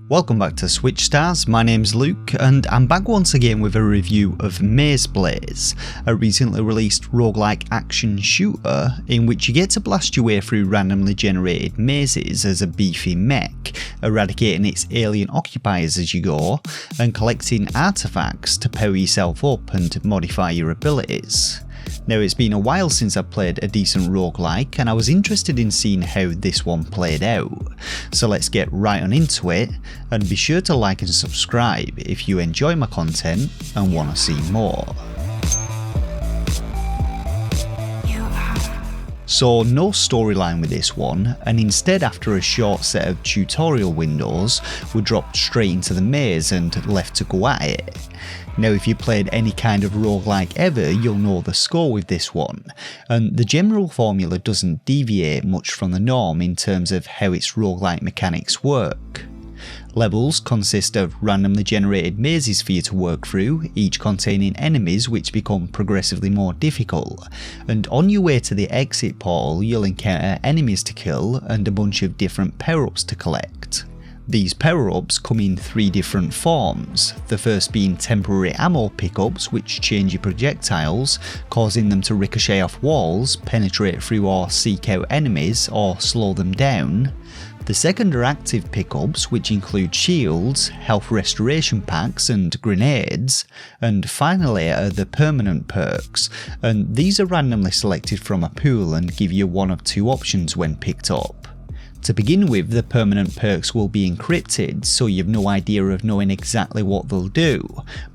Welcome back to Switch Stars, my name's Luke and I'm back once again with a review of Maze Blaze, a recently released roguelike action shooter in which you get to blast your way through randomly generated mazes as a beefy mech, eradicating its alien occupiers as you go, and collecting artifacts to power yourself up and modify your abilities. Now it's been a while since I've played a decent roguelike and I was interested in seeing how this one played out, so let's get right on into it, and be sure to like and subscribe if you enjoy my content and want to see more. So no storyline with this one, and instead after a short set of tutorial windows we're dropped straight into the maze and left to go at it. Now if you played any kind of roguelike ever, you'll know the score with this one, and the general formula doesn't deviate much from the norm in terms of how its roguelike mechanics work. Levels consist of randomly generated mazes for you to work through, each containing enemies which become progressively more difficult, and on your way to the exit portal you'll encounter enemies to kill and a bunch of different power-ups to collect. These power-ups come in three different forms, the first being temporary ammo pickups which change your projectiles, causing them to ricochet off walls, penetrate through or seek out enemies or slow them down. The second are active pickups which include shields, health restoration packs and grenades, and finally are the permanent perks, and these are randomly selected from a pool and give you one of two options when picked up. To begin with, the permanent perks will be encrypted, so you've no idea of knowing exactly what they'll do,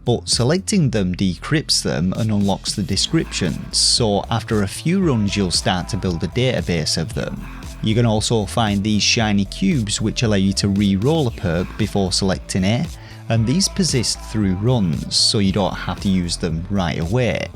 but selecting them decrypts them and unlocks the descriptions, so after a few runs you'll start to build a database of them. You can also find these shiny cubes which allow you to re-roll a perk before selecting it, and these persist through runs, so you don't have to use them right away.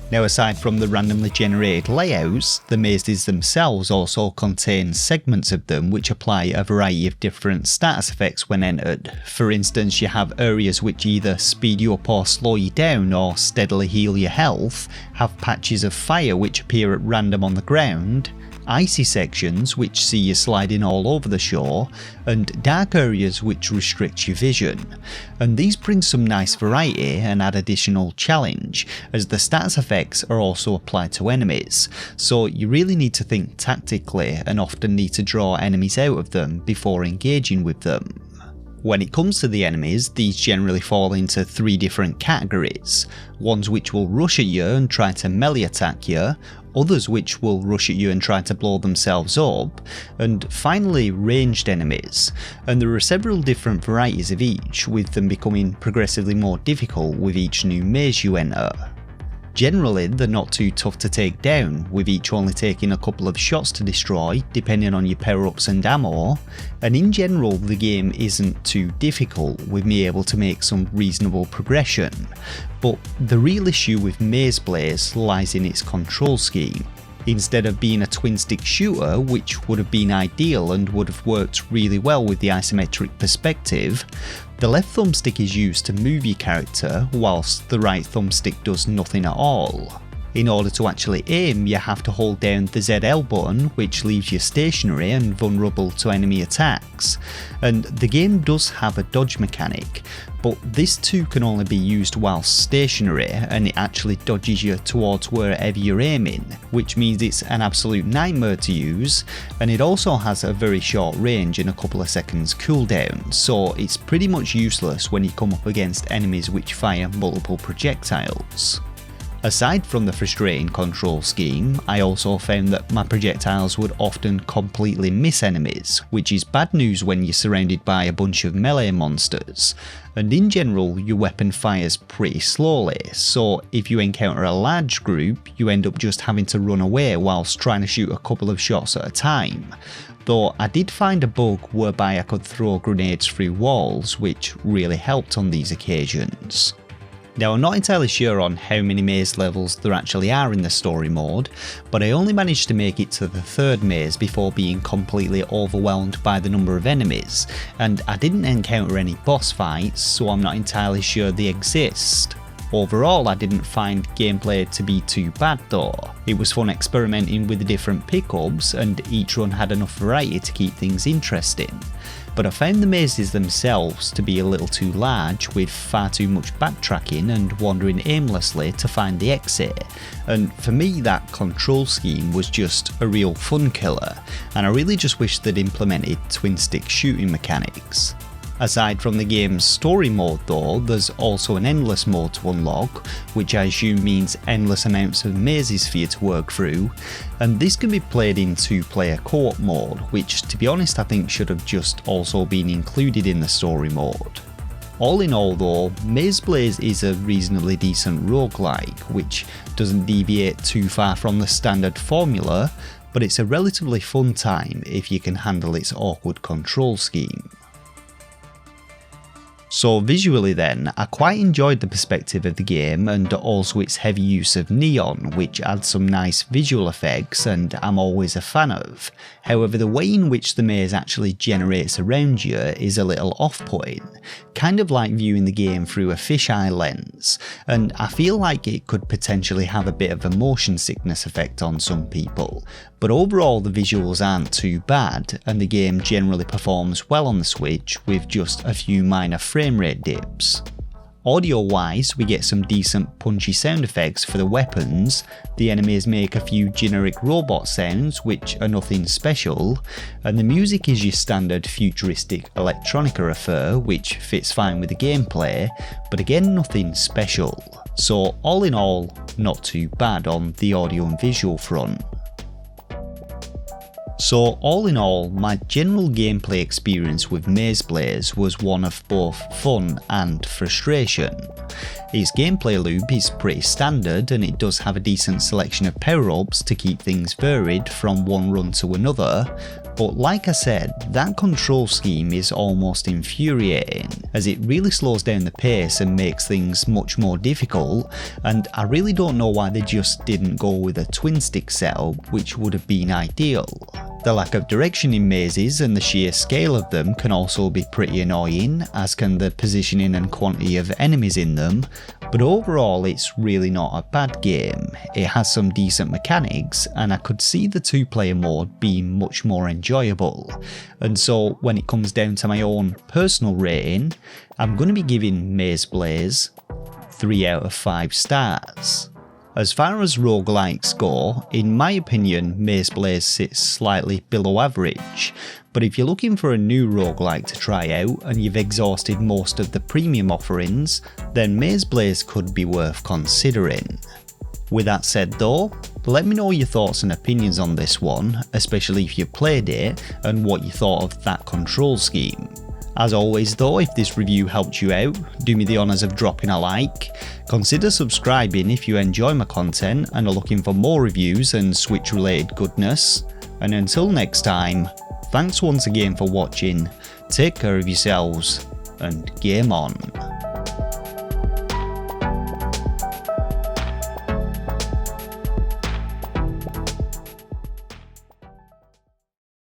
Now aside from the randomly generated layouts, the mazes themselves also contain segments of them which apply a variety of different status effects when entered. For instance, you have areas which either speed you up or slow you down or steadily heal your health, have patches of fire which appear at random on the ground, icy sections which see you sliding all over the shore, and dark areas which restrict your vision. And these bring some nice variety and add additional challenge, as the status effects are also applied to enemies, so you really need to think tactically and often need to draw enemies out of them before engaging with them. When it comes to the enemies, these generally fall into three different categories, ones which will rush at you and try to melee attack you, others which will rush at you and try to blow themselves up, and finally ranged enemies, and there are several different varieties of each, with them becoming progressively more difficult with each new maze you enter. Generally they're not too tough to take down, with each only taking a couple of shots to destroy depending on your power-ups and ammo, and in general the game isn't too difficult, with me able to make some reasonable progression, but the real issue with Maze Blaze lies in its control scheme. Instead of being a twin stick shooter, which would have been ideal and would have worked really well with the isometric perspective, the left thumbstick is used to move your character whilst the right thumbstick does nothing at all. In order to actually aim, you have to hold down the ZL button, which leaves you stationary and vulnerable to enemy attacks, and the game does have a dodge mechanic, but this too can only be used whilst stationary, and it actually dodges you towards wherever you're aiming, which means it's an absolute nightmare to use, and it also has a very short range and a couple of seconds cooldown, so it's pretty much useless when you come up against enemies which fire multiple projectiles. Aside from the frustrating control scheme, I also found that my projectiles would often completely miss enemies, which is bad news when you're surrounded by a bunch of melee monsters, and in general your weapon fires pretty slowly, so if you encounter a large group you end up just having to run away whilst trying to shoot a couple of shots at a time, though I did find a bug whereby I could throw grenades through walls, which really helped on these occasions. Now I'm not entirely sure on how many maze levels there actually are in the story mode, but I only managed to make it to the third maze before being completely overwhelmed by the number of enemies, and I didn't encounter any boss fights, so I'm not entirely sure they exist. Overall, I didn't find gameplay to be too bad though. It was fun experimenting with the different pickups, and each run had enough variety to keep things interesting. But I found the mazes themselves to be a little too large, with far too much backtracking and wandering aimlessly to find the exit, and for me that control scheme was just a real fun killer, and I really just wish they'd implemented twin stick shooting mechanics. Aside from the game's story mode though, there's also an endless mode to unlock, which I assume means endless amounts of mazes for you to work through, and this can be played in 2-player co-op mode, which to be honest I think should have just also been included in the story mode. All in all though, Maze Blaze is a reasonably decent roguelike, which doesn't deviate too far from the standard formula, but it's a relatively fun time if you can handle its awkward control scheme. So visually then, I quite enjoyed the perspective of the game and also its heavy use of neon, which adds some nice visual effects and I'm always a fan of. However, the way in which the maze actually generates around you is a little off-putting, kind of like viewing the game through a fisheye lens, and I feel like it could potentially have a bit of a motion sickness effect on some people. But overall the visuals aren't too bad, and the game generally performs well on the Switch with just a few minor frame rate dips. Audio wise, we get some decent punchy sound effects for the weapons, the enemies make a few generic robot sounds which are nothing special, and the music is your standard futuristic electronica affair which fits fine with the gameplay, but again nothing special. So all in all, not too bad on the audio and visual front. So all in all, my general gameplay experience with Maze Blaze was one of both fun and frustration. Its gameplay loop is pretty standard and it does have a decent selection of power-ups to keep things varied from one run to another, but like I said, that control scheme is almost infuriating, as it really slows down the pace and makes things much more difficult, and I really don't know why they just didn't go with a twin stick setup, which would have been ideal. The lack of direction in mazes and the sheer scale of them can also be pretty annoying, as can the positioning and quantity of enemies in them, but overall it's really not a bad game. It has some decent mechanics and I could see the 2-player mode being much more enjoyable, and so when it comes down to my own personal rating, I'm going to be giving Maze Blaze 3 out of 5 stars. As far as roguelikes go, in my opinion Maze Blaze sits slightly below average, but if you're looking for a new roguelike to try out and you've exhausted most of the premium offerings, then Maze Blaze could be worth considering. With that said though, let me know your thoughts and opinions on this one, especially if you played it, and what you thought of that control scheme. As always though, if this review helped you out, do me the honours of dropping a like, consider subscribing if you enjoy my content and are looking for more reviews and Switch related goodness, and until next time, thanks once again for watching, take care of yourselves, and game on.